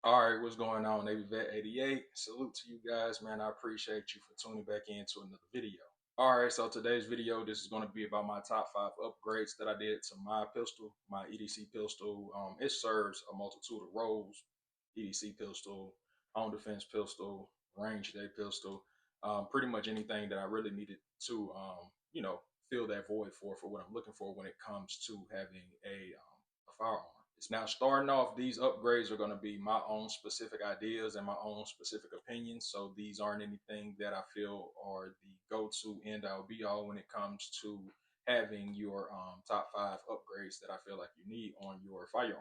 All right, what's going on, Navy Vet 88? Salute to you guys, man. I appreciate you for tuning back in to another video. All right, so today's video, this is going to be about my top 5 upgrades that I did to my pistol, my EDC pistol. It serves a multitude of roles: EDC pistol, home defense pistol, range day pistol, pretty much anything that I really needed to, fill that void for what I'm looking for when it comes to having a firearm. Now, starting off, these upgrades are going to be my own specific ideas and my own specific opinions. So these aren't anything that I feel are the go-to end all be all when it comes to having your top 5 upgrades that I feel like you need on your firearm.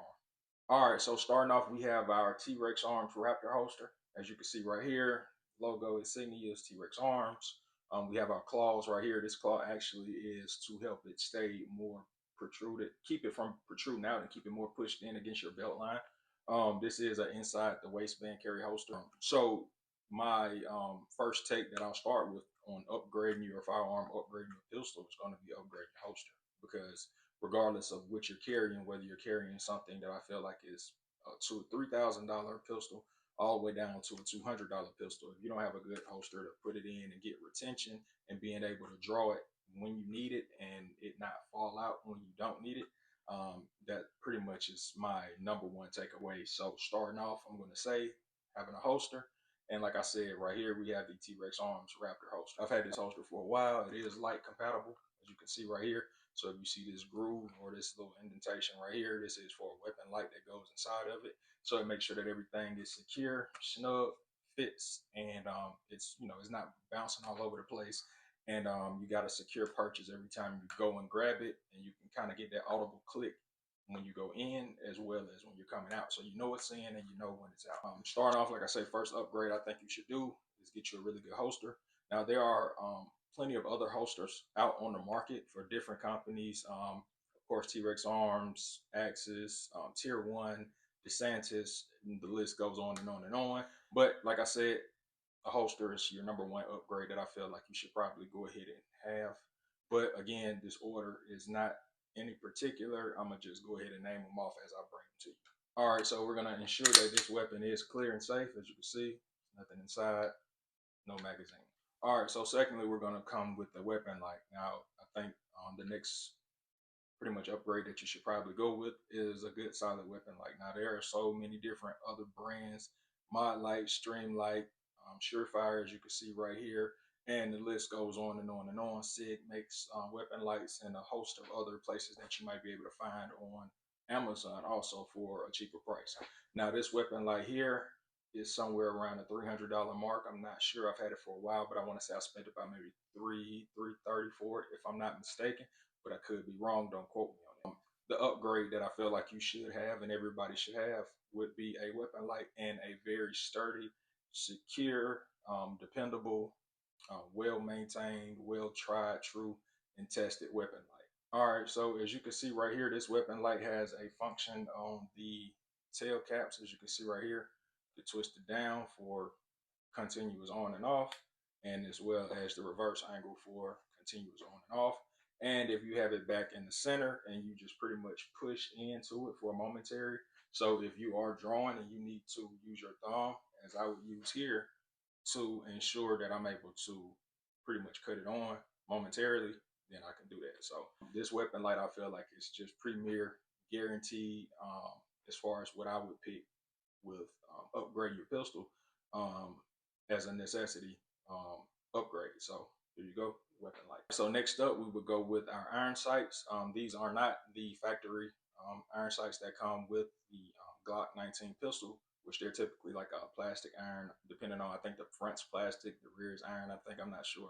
All right, so starting off, we have our T-Rex Arms Raptor holster. As you can see right here, logo insignia is T-Rex Arms. We have our claws right here. This claw actually is to help it stay more protruded, keep it from protruding out and keep it more pushed in against your belt line. This is an inside the waistband carry holster. So my first take that I'll start with on upgrading your firearm, upgrading your pistol is going to be upgrading your holster, because regardless of what you're carrying, whether you're carrying something that I feel like is a $2,000-3,000 pistol, all the way down to a $200 pistol, if you don't have a good holster to put it in and get retention and being able to draw it when you need it and it not fall out when you don't need it, that pretty much is my number one takeaway. So starting off, I'm going to say having a holster. And like I said, right here, we have the T-Rex Arms Raptor holster. I've had this holster for a while. It is light compatible, as you can see right here. So if you see this groove or this little indentation right here, this is for a weapon light that goes inside of it. So it makes sure that everything is secure, snug, fits, and it's not bouncing all over the place. And you got a secure purchase every time you go and grab it, and you can kind of get that audible click when you go in as well as when you're coming out. So you know it's in and you know when it's out. Starting off, like I say, first upgrade I think you should do is get you a really good holster. Now there are plenty of other holsters out on the market for different companies. Of course, T-Rex Arms, Axis, Tier 1, DeSantis, and the list goes on and on and on. But like I said, a holster is your number one upgrade that I feel like you should probably go ahead and have. But again, this order is not any particular. I'm gonna just go ahead and name them off as I bring them to you. All right, so we're gonna ensure that this weapon is clear and safe. As you can see, nothing inside, no magazine. All right, so secondly, we're gonna come with the weapon light. Now, I think the next pretty much upgrade that you should probably go with is a good solid weapon light. Now, there are so many different other brands: Mod Light, Streamlight, Surefire, as you can see right here, and the list goes on and on and on. SIG makes weapon lights and a host of other places that you might be able to find on Amazon also for a cheaper price. Now, this weapon light here is somewhere around the $300 mark. I'm not sure. I've had it for a while, but I want to say I spent about maybe $330 for it, if I'm not mistaken, but I could be wrong. Don't quote me on it. The upgrade that I feel like you should have and everybody should have would be a weapon light and a very sturdy, secure, dependable, well maintained, well tried, true, and tested weapon light. All right, so as you can see right here, this weapon light has a function on the tail caps, as you can see right here, to twist it down for continuous on and off, and as well as the reverse angle for continuous on and off. And if you have it back in the center and you just pretty much push into it for a momentary, so if you are drawing and you need to use your thumb, as I would use here, to ensure that I'm able to pretty much cut it on momentarily, then I can do that. So this weapon light, I feel like it's just premier, guaranteed, as far as what I would pick with upgrading your pistol, um, as a necessity upgrade. So there you go, weapon light. So next up, we would go with our iron sights. These are not the factory iron sights that come with the Glock 19 pistol, which they're typically like a plastic iron, depending on, I think the front's plastic, the rear's iron, I think, I'm not sure.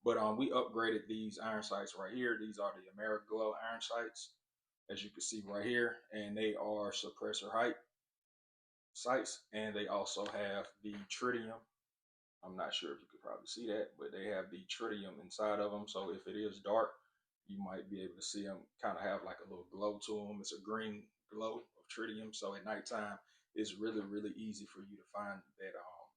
But we upgraded these iron sights right here. These are the Ameriglow iron sights, as you can see right here, and they are suppressor height sights, and they also have the tritium. I'm not sure if you could probably see that, but they have the tritium inside of them. So if it is dark, you might be able to see them kind of have like a little glow to them. It's a green glow of tritium. So at nighttime, it's really, really easy for you to find that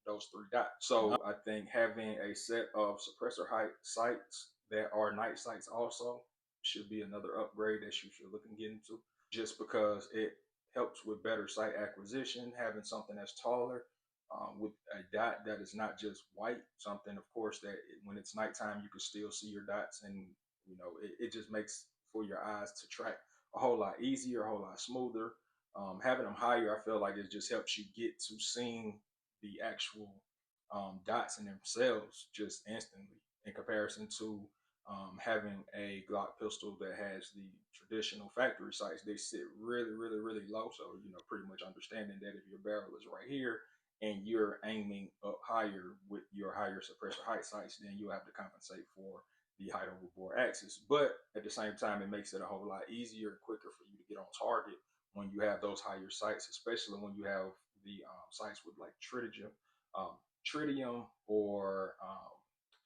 those three dots. So I think having a set of suppressor height sights that are night sights also should be another upgrade that you should look and get into, just because it helps with better sight acquisition, having something that's taller, with a dot that is not just white, something, of course, that when it's nighttime, you can still see your dots, and it just makes for your eyes to track a whole lot easier, a whole lot smoother. Having them higher, I feel like it just helps you get to seeing the actual dots in themselves just instantly in comparison to having a Glock pistol that has the traditional factory sights. They sit really, really, really low. So, pretty much understanding that if your barrel is right here and you're aiming up higher with your higher suppressor height sights, then you have to compensate for the height over bore axis. But at the same time, it makes it a whole lot easier and quicker for you to get on target when you have those higher sights, especially when you have the sights with like um, tritium or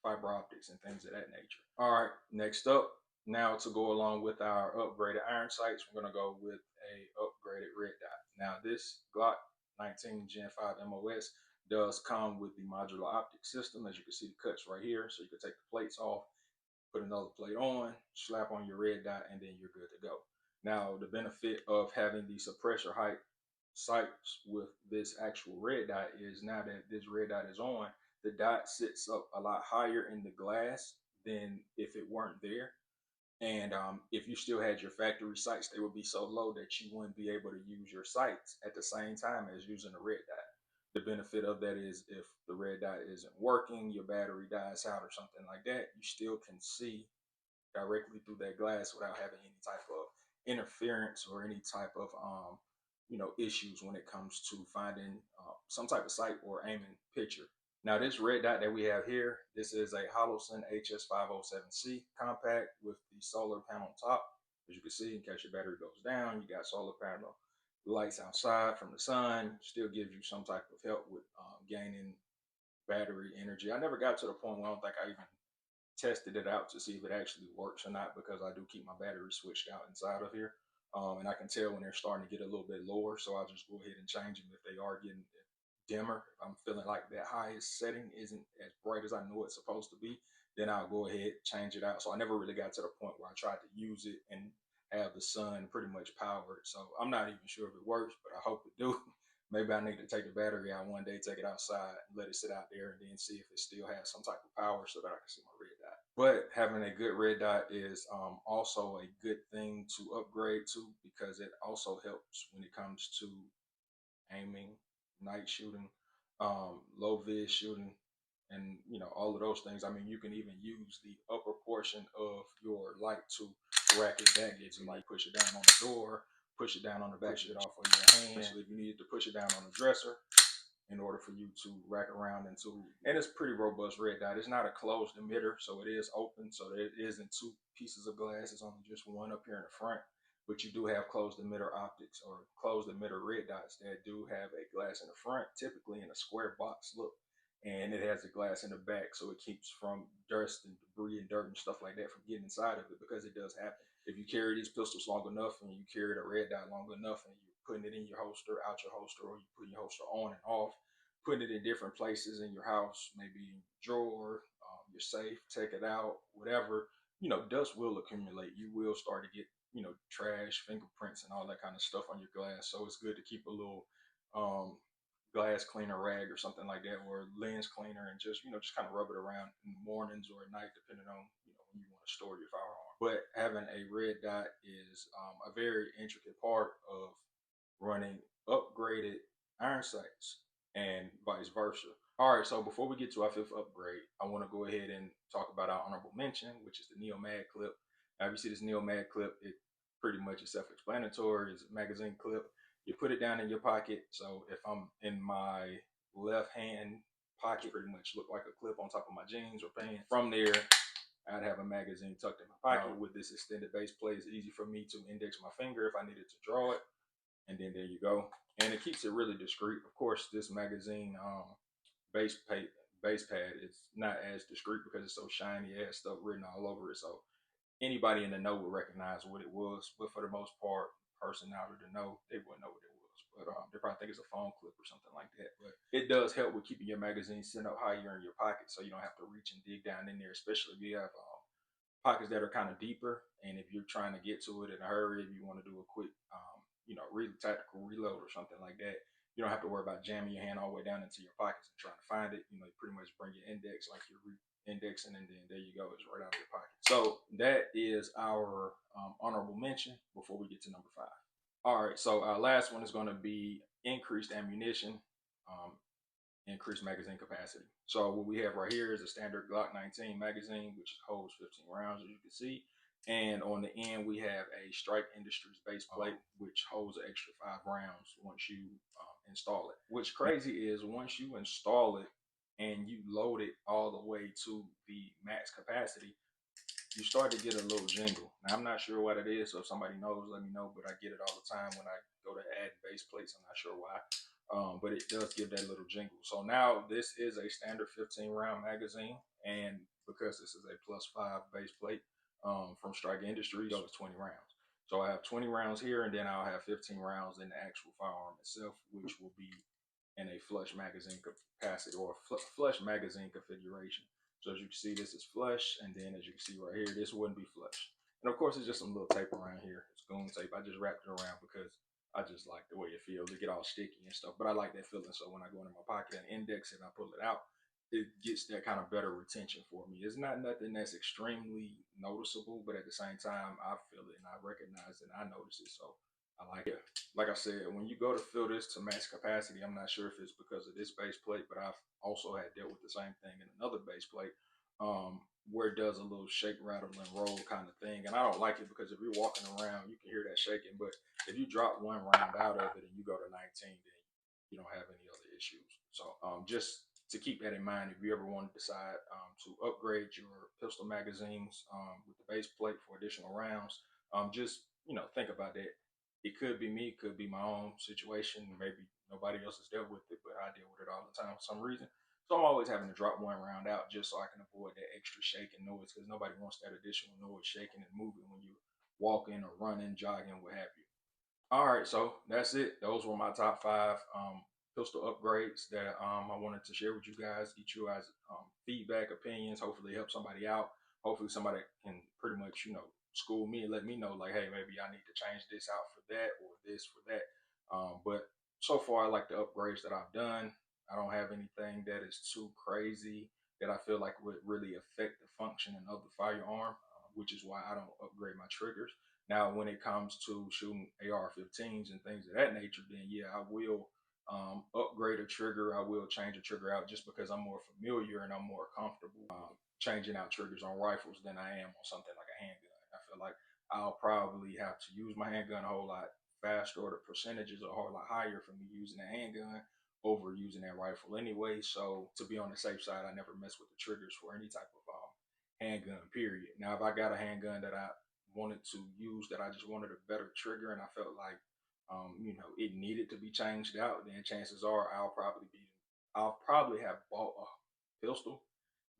fiber optics and things of that nature. All right, next up, now to go along with our upgraded iron sights, we're going to go with a upgraded red dot. Now this Glock 19 Gen 5 MOS does come with the modular optic system. As you can see the cuts right here, so you can take the plates off, put another plate on, slap on your red dot, and then you're good to go. Now the benefit of having the suppressor height sights with this actual red dot is now that this red dot is on, the dot sits up a lot higher in the glass than if it weren't there. And if you still had your factory sights, they would be so low that you wouldn't be able to use your sights at the same time as using a red dot. The benefit of that is if the red dot isn't working, your battery dies out or something like that, you still can see directly through that glass without having any type of interference or any type of issues when it comes to finding some type of sight or aiming picture. Now this red dot that we have here, this is a Holosun HS507C compact with the solar panel on top. As you can see, in case your battery goes down, you got solar panel lights outside from the sun, still gives you some type of help with gaining battery energy. I never got to the point where I don't think I even tested it out to see if it actually works or not, because I do keep my battery switched out inside of here. And I can tell when they're starting to get a little bit lower, so I'll just go ahead and change them if they are getting dimmer. If I'm feeling like that highest setting isn't as bright as I know it's supposed to be, then I'll go ahead change it out. So I never really got to the point where I tried to use it and have the sun pretty much powered. So I'm not even sure if it works, but I hope it do. Maybe I need to take the battery out one day, take it outside, let it sit out there, and then see if it still has some type of power so that I can see my red dot. But having a good red dot is also a good thing to upgrade to, because it also helps when it comes to aiming, night shooting, low vis shooting, and all of those things. I mean, you can even use the upper portion of your light to rack it back. If you might push it down on the door, push it down on the back, push it off of your hand. Especially if you needed to push it down on the dresser in order for you to rack around into. And it's pretty robust red dot. It's not a closed emitter, so it is open. So it isn't two pieces of glass. It's only just one up here in the front. But you do have closed emitter optics or closed emitter red dots that do have a glass in the front, typically in a square box look. And it has a glass in the back, so it keeps from dust and debris and dirt and stuff like that from getting inside of it, because it does happen. If you carry these pistols long enough and you carry the red dot long enough and you're putting it in your holster, out your holster, or you put your holster on and off, putting it in different places in your house, maybe in your drawer, your safe, take it out, whatever, dust will accumulate. You will start to get, trash, fingerprints, and all that kind of stuff on your glass. So it's good to keep a little glass cleaner rag or something like that, or lens cleaner, and just kind of rub it around in the mornings or at night, depending on when you want to store your firearm. But having a red dot is a very intricate part of running upgraded iron sights and vice versa. All right, so before we get to our fifth upgrade, I want to go ahead and talk about our honorable mention, which is the Neomag clip. Now, if you see this Neomag clip, it pretty much is self-explanatory. It's a magazine clip. You put it down in your pocket. So if I'm in my left hand pocket, pretty much look like a clip on top of my jeans or pants. From there, I'd have a magazine tucked in my pocket. With this extended base plate, it's easy for me to index my finger if I needed to draw it. And then there you go. And it keeps it really discreet. Of course, this magazine base pad is not as discreet because it's so shiny. It has stuff written all over it. So anybody in the know would recognize what it was. But for the most part, person out of the know, they wouldn't know what it was. But they probably think it's a phone clip or something like that. But it does help with keeping your magazine sitting up higher in your pocket, so you don't have to reach and dig down in there, especially if you have pockets that are kind of deeper. And if you're trying to get to it in a hurry, if you want to do a quick really tactical reload or something like that, you don't have to worry about jamming your hand all the way down into your pockets and trying to find it. You pretty much bring your index like you're indexing, and then there you go, it's right out of your pocket. So that is our honorable mention before we get to number 5. All right, so our last one is going to be increased ammunition, um, increased magazine capacity. So what we have right here is a standard Glock 19 magazine, which holds 15 rounds, as you can see. And on the end, we have a Strike Industries base plate, which holds an extra 5 rounds once you install it. What's crazy is once you install it and you load it all the way to the max capacity, you start to get a little jingle. Now, I'm not sure what it is, so if somebody knows, let me know. But I get it all the time when I go to add base plates. I'm not sure why, but it does give that little jingle. So now this is a standard 15 round magazine, and because this is a +5 base plate from Strike Industries, it goes 20 rounds. So I have 20 rounds here, and then I'll have 15 rounds in the actual firearm itself, which will be in a flush magazine capacity or flush magazine configuration. So as you can see, this is flush, and then as you can see right here, this wouldn't be flush. And of course, it's just some little tape around here. It's goon tape. I just wrapped it around because I just like the way it feels. It get all sticky and stuff, but I like that feeling. So when I go into my pocket and index it and I pull it out, it gets that kind of better retention for me. It's not nothing that's extremely noticeable, but at the same time, I feel it and I recognize it and I notice it. So I like it. Like I said, when you go to fill this to max capacity, I'm not sure if it's because of this base plate, but I've also had dealt with the same thing in another base plate, where it does a little shake, rattle, and roll kind of thing. And I don't like it because if you're walking around, you can hear that shaking. But if you drop one round out of it and you go to 19, then you don't have any other issues. So just to keep that in mind, if you ever want to decide to upgrade your pistol magazines with the base plate for additional rounds, just think about that. It could be me, it could be my own situation. Maybe nobody else has dealt with it, but I deal with it all the time for some reason. So I'm always having to drop one round out just so I can avoid that extra shaking noise because nobody wants that additional noise shaking and moving when you're walking or running, jogging, what have you. All right, so that's it. Those were my top 5 pistol upgrades that I wanted to share with you guys, get you guys feedback, opinions, hopefully help somebody out. Hopefully somebody can pretty much, school me and let me know like, hey, maybe I need to change this out for that or this for that. But so far, I like the upgrades that I've done. I don't have anything that is too crazy that I feel like would really affect the functioning of the firearm, which is why I don't upgrade my triggers. Now, when it comes to shooting AR-15s and things of that nature, then yeah, I will upgrade a trigger. I will change a trigger out just because I'm more familiar and I'm more comfortable changing out triggers on rifles than I am on something like a handgun. I feel like I'll probably have to use my handgun a whole lot faster, or the percentages are a whole lot higher for me using a handgun over using that rifle anyway. So to be on the safe side, I never mess with the triggers for any type of handgun, period. Now, if I got a handgun that I wanted to use that I just wanted a better trigger and I felt like it needed to be changed out, then chances are I'll probably have bought a pistol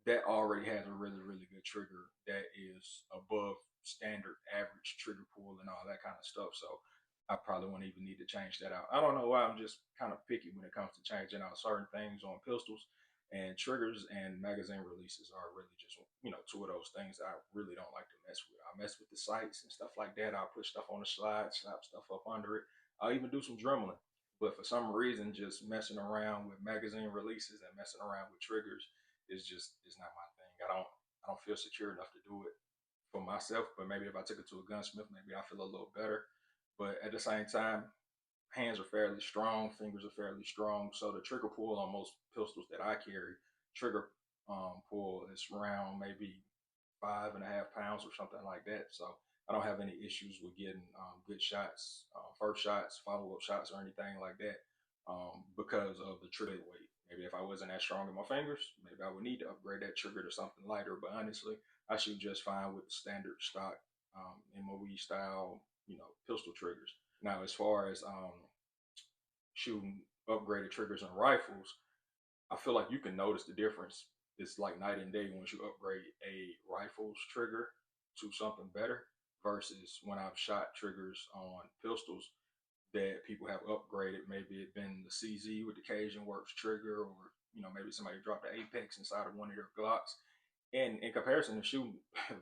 that already has a really, really good trigger that is above standard average trigger pull and all that kind of stuff. So I probably won't even need to change that out. I don't know why I'm just kind of picky when it comes to changing out certain things on pistols, and triggers and magazine releases are really just, two of those things that I really don't like to mess with. I mess with the sights and stuff like that. I'll put stuff on the slide, slap stuff up under it. I'll even do some dremeling. But for some reason, just messing around with magazine releases and messing around with triggers is not my thing. I don't feel secure enough to do it for myself. But maybe if I took it to a gunsmith, maybe I feel a little better. But at the same time, hands are fairly strong, fingers are fairly strong. So the trigger pull on most pistols that I carry, trigger pull is around maybe 5.5 pounds or something like that. So I don't have any issues with getting good shots, first shots, follow up shots, or anything like that because of the trigger weight. Maybe if I wasn't that strong in my fingers, maybe I would need to upgrade that trigger to something lighter. But honestly, I shoot just fine with the standard stock MOE style, pistol triggers. Now, as far as shooting upgraded triggers on rifles, I feel like you can notice the difference. It's like night and day once you upgrade a rifle's trigger to something better versus when I've shot triggers on pistols that people have upgraded. Maybe it been the CZ with the Cajun Works trigger, or maybe somebody dropped the Apex inside of one of their Glocks. And in comparison to shooting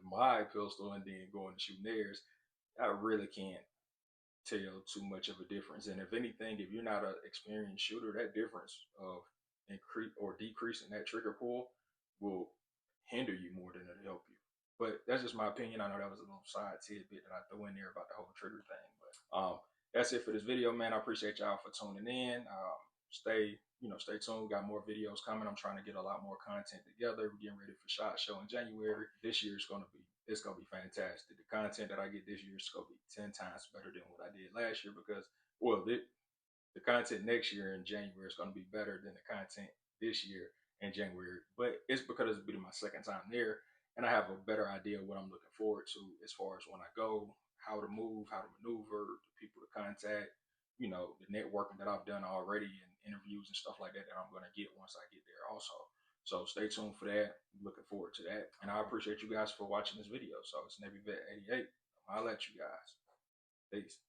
my pistol and then going to shooting theirs, I really can't tell too much of a difference. And if anything, if you're not an experienced shooter, that difference of increase or decreasing that trigger pull will hinder you more than it'll help you. But that's just my opinion. I know that was a little side tidbit that I threw in there about the whole trigger thing. But that's it for this video, man. I appreciate y'all for tuning in. Stay tuned. Got more videos coming. I'm trying to get a lot more content together. We're getting ready for SHOT Show in January. This year is it's gonna be fantastic. The content that I get this year is gonna be 10 times better than what I did last year because the content next year in January is gonna be better than the content this year in January. But it's because it's been my second time there, and I have a better idea of what I'm looking forward to as far as when I go, how to move, how to maneuver, the people to contact, the networking that I've done already and interviews and stuff like that that I'm going to get once I get there also. So stay tuned for that. I'm looking forward to that. And I appreciate you guys for watching this video. So it's Navy Vet 88. I'll let you guys. Peace.